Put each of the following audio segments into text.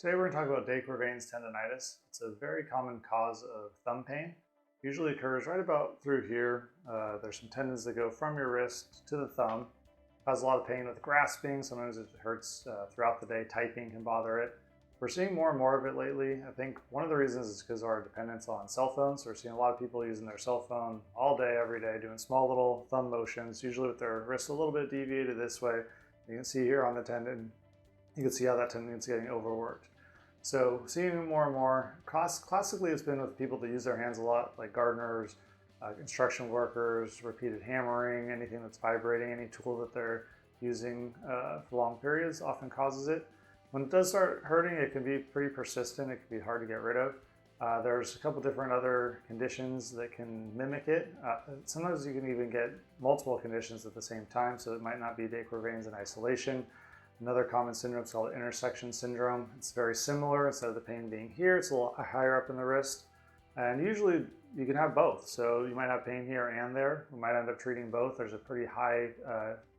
Today we're going to talk about Quervain's tendonitis. It's a very common cause of thumb pain. Usually occurs right about through here. There's some tendons that go from your wrist to the thumb. Causes a lot of pain with grasping. Sometimes it hurts throughout the day. Typing can bother it. We're seeing more and more of it lately. I think one of the reasons is because of our dependence on cell phones. We're seeing a lot of people using their cell phone all day, every day, doing small little thumb motions, usually with their wrist a little bit deviated this way. You can see here on the tendon, you can see how that tendon is getting overworked. So seeing it more and more. Classically, it's been with people that use their hands a lot, like gardeners, construction workers, repeated hammering, anything that's vibrating, any tool that they're using for long periods often causes it. When it does start hurting, it can be pretty persistent. It can be hard to get rid of. There's a couple different other conditions that can mimic it. Sometimes you can even get multiple conditions at the same time, so it might not be Quervain's in isolation. Another common syndrome is called intersection syndrome. It's very similar. Instead of the pain being here, it's a little higher up in the wrist. And usually you can have both. So you might have pain here and there. We might end up treating both. There's a pretty high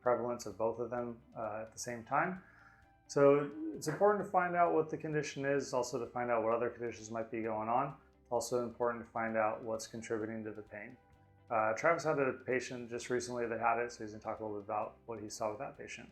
prevalence of both of them at the same time. So it's important to find out what the condition is, also to find out what other conditions might be going on. It's also important to find out what's contributing to the pain. Travis had a patient just recently that had it, so he's going to talk a little bit about what he saw with that patient.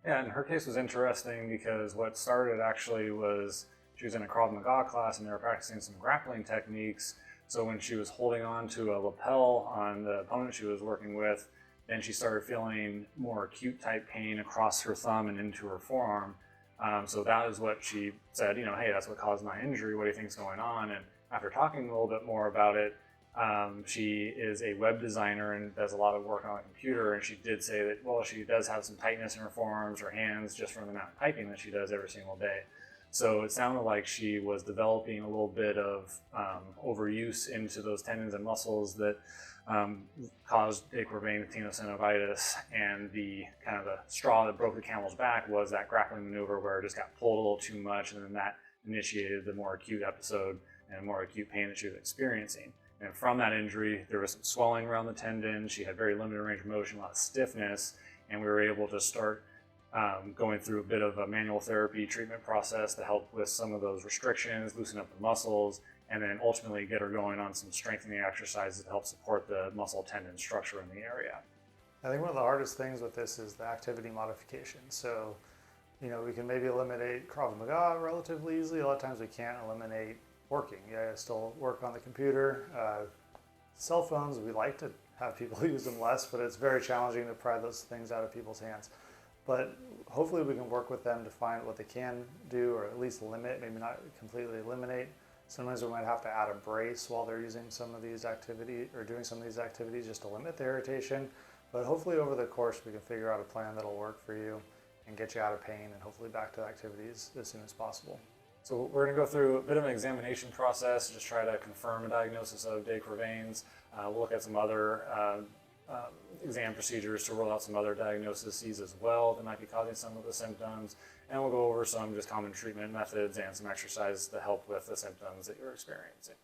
Yeah, and her case was interesting because what started actually was she was in a Quervain class and they were practicing some grappling techniques. So when she was holding on to a lapel on the opponent she was working with, then she started feeling more acute type pain across her thumb and into her forearm. So that is what she said, hey, that's what caused my injury. What do you think's going on? And after talking a little bit more about it, she is a web designer and does a lot of work on a computer. And she did say that, well, she does have some tightness in her forearms or hands just from the amount of typing that she does every single day. So it sounded like she was developing a little bit of overuse into those tendons and muscles that caused Quervain tenosynovitis, and the kind of the straw that broke the camel's back was that grappling maneuver where it just got pulled a little too much, and then that initiated the more acute episode and more acute pain that she was experiencing. And from that injury, there was some swelling around the tendon. She had very limited range of motion, a lot of stiffness, and we were able to start going through a bit of a manual therapy treatment process to help with some of those restrictions, loosen up the muscles, and then ultimately get her going on some strengthening exercises to help support the muscle tendon structure in the area. I think one of the hardest things with this is the activity modification. So, we can maybe eliminate Krav Maga relatively easily. A lot of times we can't eliminate working. Yeah, still work on the computer. Cell phones, we like to have people use them less, but it's very challenging to pry those things out of people's hands. But hopefully we can work with them to find what they can do, or at least limit, maybe not completely eliminate. Sometimes we might have to add a brace while they're using some of these activities or doing some of these activities just to limit the irritation. But hopefully over the course we can figure out a plan that'll work for you and get you out of pain and hopefully back to activities as soon as possible. So we're going to go through a bit of an examination process to just try to confirm a diagnosis of Quervain's. We'll look at some other exam procedures to rule out some other diagnoses as well that might be causing some of the symptoms. And we'll go over some just common treatment methods and some exercises to help with the symptoms that you're experiencing.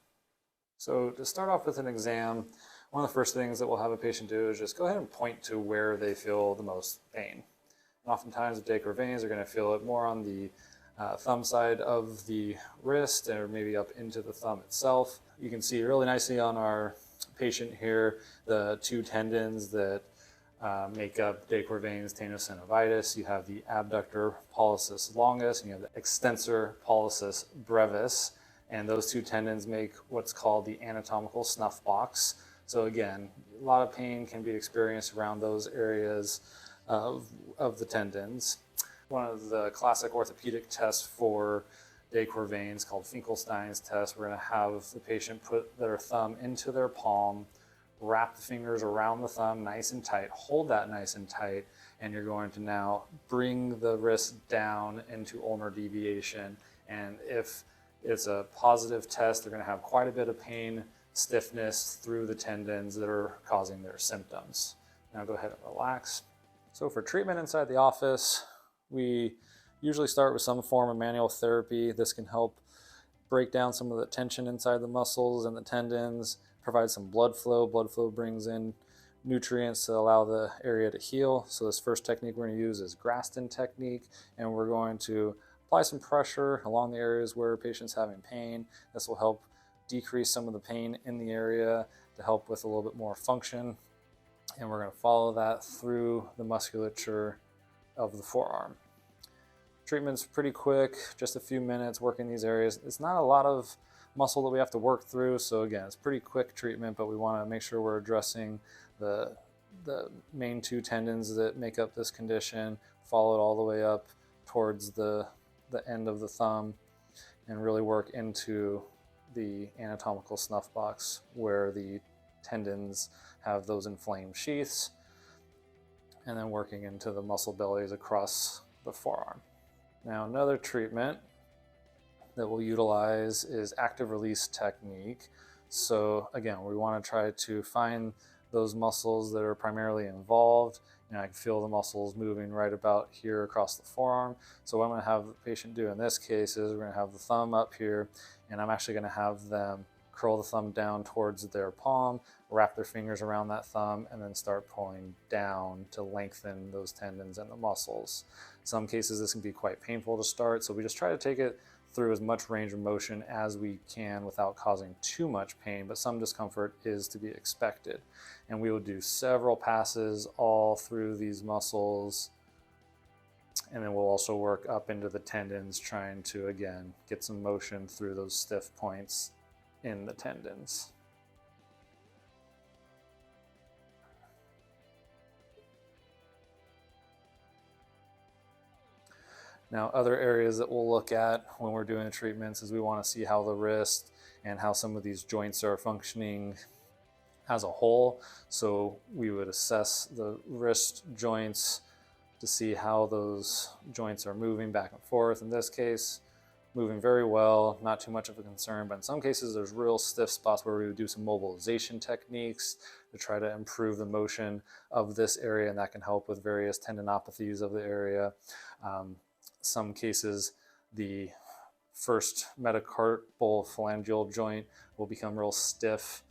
So to start off with an exam, one of the first things that we'll have a patient do is just go ahead and point to where they feel the most pain. And oftentimes with Quervain's, they're going to feel it more on the thumb side of the wrist or maybe up into the thumb itself. You can see really nicely on our patient here the two tendons that make up Quervain's tenosynovitis. You have the abductor pollicis longus and you have the extensor pollicis brevis, and those two tendons make what's called the anatomical snuff box. So again, a lot of pain can be experienced around those areas of the tendons. One of the classic orthopedic tests for Quervain's called Finkelstein's test. We're going to have the patient put their thumb into their palm, wrap the fingers around the thumb nice and tight, hold that nice and tight, and you're going to now bring the wrist down into ulnar deviation. And if it's a positive test, they're going to have quite a bit of pain, stiffness through the tendons that are causing their symptoms. Now go ahead and relax. So for treatment inside the office, we usually start with some form of manual therapy. This can help break down some of the tension inside the muscles and the tendons, provide some blood flow. Blood flow brings in nutrients to allow the area to heal. So this first technique we're going to use is Graston Technique, and we're going to apply some pressure along the areas where patient's having pain. This will help decrease some of the pain in the area to help with a little bit more function. And we're going to follow that through the musculature of the forearm. Treatment's pretty quick, just a few minutes working these areas. It's not a lot of muscle that we have to work through, so again, it's pretty quick treatment, but we want to make sure we're addressing the main two tendons that make up this condition, follow it all the way up towards the end of the thumb, and really work into the anatomical snuff box where the tendons have those inflamed sheaths, and then working into the muscle bellies across the forearm. Now, another treatment that we'll utilize is active release technique. So again, we want to try to find those muscles that are primarily involved. And I can feel the muscles moving right about here across the forearm. So what I'm going to have the patient do in this case is we're going to have the thumb up here, and I'm actually going to have them curl the thumb down towards their palm, wrap their fingers around that thumb, and then start pulling down to lengthen those tendons and the muscles. In some cases, this can be quite painful to start, so we just try to take it through as much range of motion as we can without causing too much pain, but some discomfort is to be expected. And we will do several passes all through these muscles, and then we'll also work up into the tendons, trying to, again, get some motion through those stiff points in the tendons. Now, other areas that we'll look at when we're doing the treatments is we want to see how the wrist and how some of these joints are functioning as a whole. So we would assess the wrist joints to see how those joints are moving back and forth. In this case, moving very well, not too much of a concern, but in some cases there's real stiff spots where we would do some mobilization techniques to try to improve the motion of this area, and that can help with various tendinopathies of the area. Some cases, the first metacarpal phalangeal joint will become real stiff,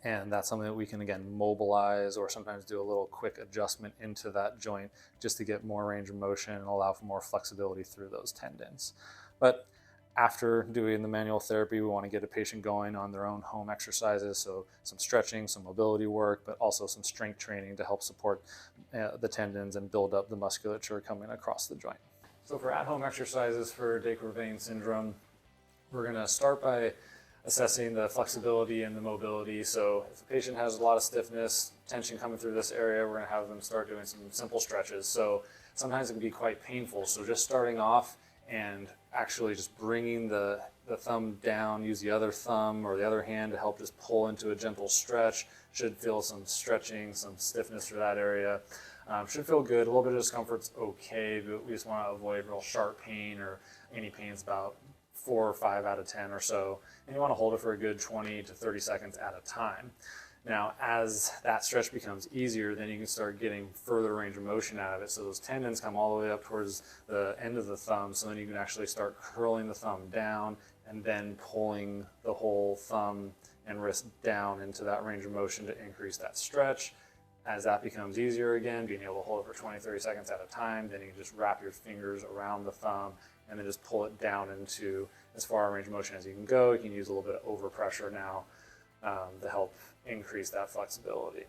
and that's something that we can, again, mobilize or sometimes do a little quick adjustment into that joint just to get more range of motion and allow for more flexibility through those tendons. But after doing the manual therapy, we want to get a patient going on their own home exercises, so some stretching, some mobility work, but also some strength training to help support the tendons and build up the musculature coming across the joint. So for at-home exercises for de Quervain syndrome, we're going to start by assessing the flexibility and the mobility. So if the patient has a lot of stiffness, tension coming through this area, we're going to have them start doing some simple stretches. So sometimes it can be quite painful. So just starting off and actually just bringing the thumb down, use the other thumb or the other hand to help just pull into a gentle stretch. Should feel some stretching, some stiffness for that area. Should feel good. A little bit of discomfort's okay, but we just want to avoid real sharp pain, or any pain's about 4 or 5 out of 10 or so. And you want to hold it for a good 20 to 30 seconds at a time. Now, as that stretch becomes easier, then you can start getting further range of motion out of it. So those tendons come all the way up towards the end of the thumb, so then you can actually start curling the thumb down and then pulling the whole thumb and wrist down into that range of motion to increase that stretch. As that becomes easier again, being able to hold it for 20, 30 seconds at a time, then you can just wrap your fingers around the thumb and then just pull it down into as far a range of motion as you can go. You can use a little bit of overpressure now to help increase that flexibility.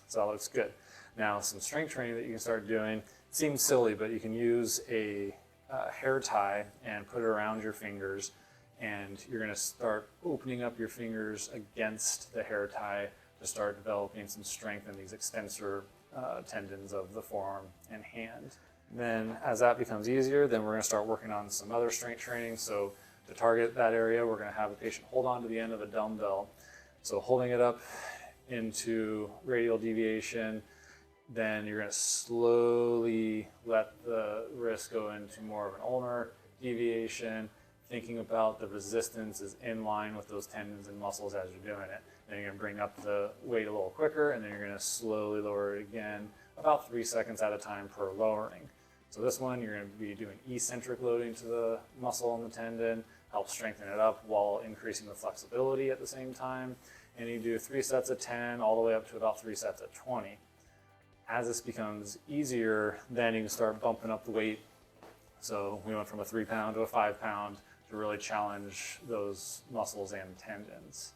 So that looks good. Now, some strength training that you can start doing. It seems silly, but you can use a hair tie and put it around your fingers, and you're going to start opening up your fingers against the hair tie to start developing some strength in these extensor tendons of the forearm and hand. Then as that becomes easier, then we're going to start working on some other strength training. So to target that area, we're going to have the patient hold on to the end of a dumbbell. So holding it up into radial deviation, then you're going to slowly let the wrist go into more of an ulnar deviation, thinking about the resistance is in line with those tendons and muscles as you're doing it. Then you're going to bring up the weight a little quicker, and then you're going to slowly lower it again, about 3 seconds at a time per lowering. So this one, you're going to be doing eccentric loading to the muscle and the tendon, help strengthen it up while increasing the flexibility at the same time. And you do 3 sets of 10 all the way up to about 3 sets of 20. As this becomes easier, then you can start bumping up the weight So we went from a 3 pound to a 5 pound to really challenge those muscles and tendons.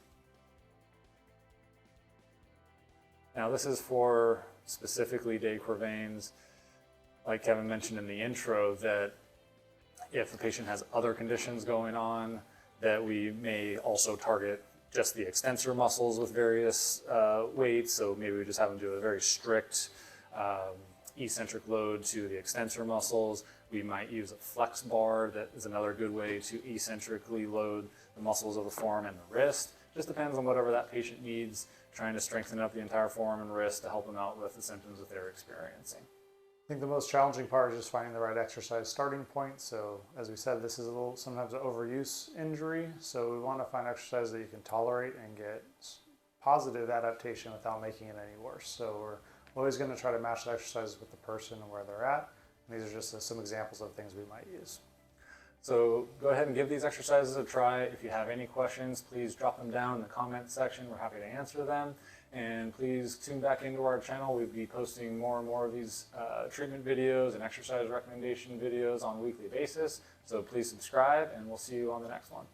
Now this is for specifically de Quervain's. Like Kevin mentioned in the intro, that if the patient has other conditions going on, that we may also target just the extensor muscles with various weights. So maybe we just have them do a very strict eccentric load to the extensor muscles. We might use a flex bar. That is another good way to eccentrically load the muscles of the forearm and the wrist. Just depends on whatever that patient needs, trying to strengthen up the entire forearm and wrist to help them out with the symptoms that they're experiencing. I think the most challenging part is just finding the right exercise starting point. So as we said, this is a little sometimes an overuse injury. So we want to find exercise that you can tolerate and get positive adaptation without making it any worse. So we're always going to try to match the exercises with the person and where they're at. And these are just some examples of things we might use. So go ahead and give these exercises a try. If you have any questions, please drop them down in the comment section. We're happy to answer them. And please tune back into our channel. We'll be posting more and more of these treatment videos and exercise recommendation videos on a weekly basis. So please subscribe, and we'll see you on the next one.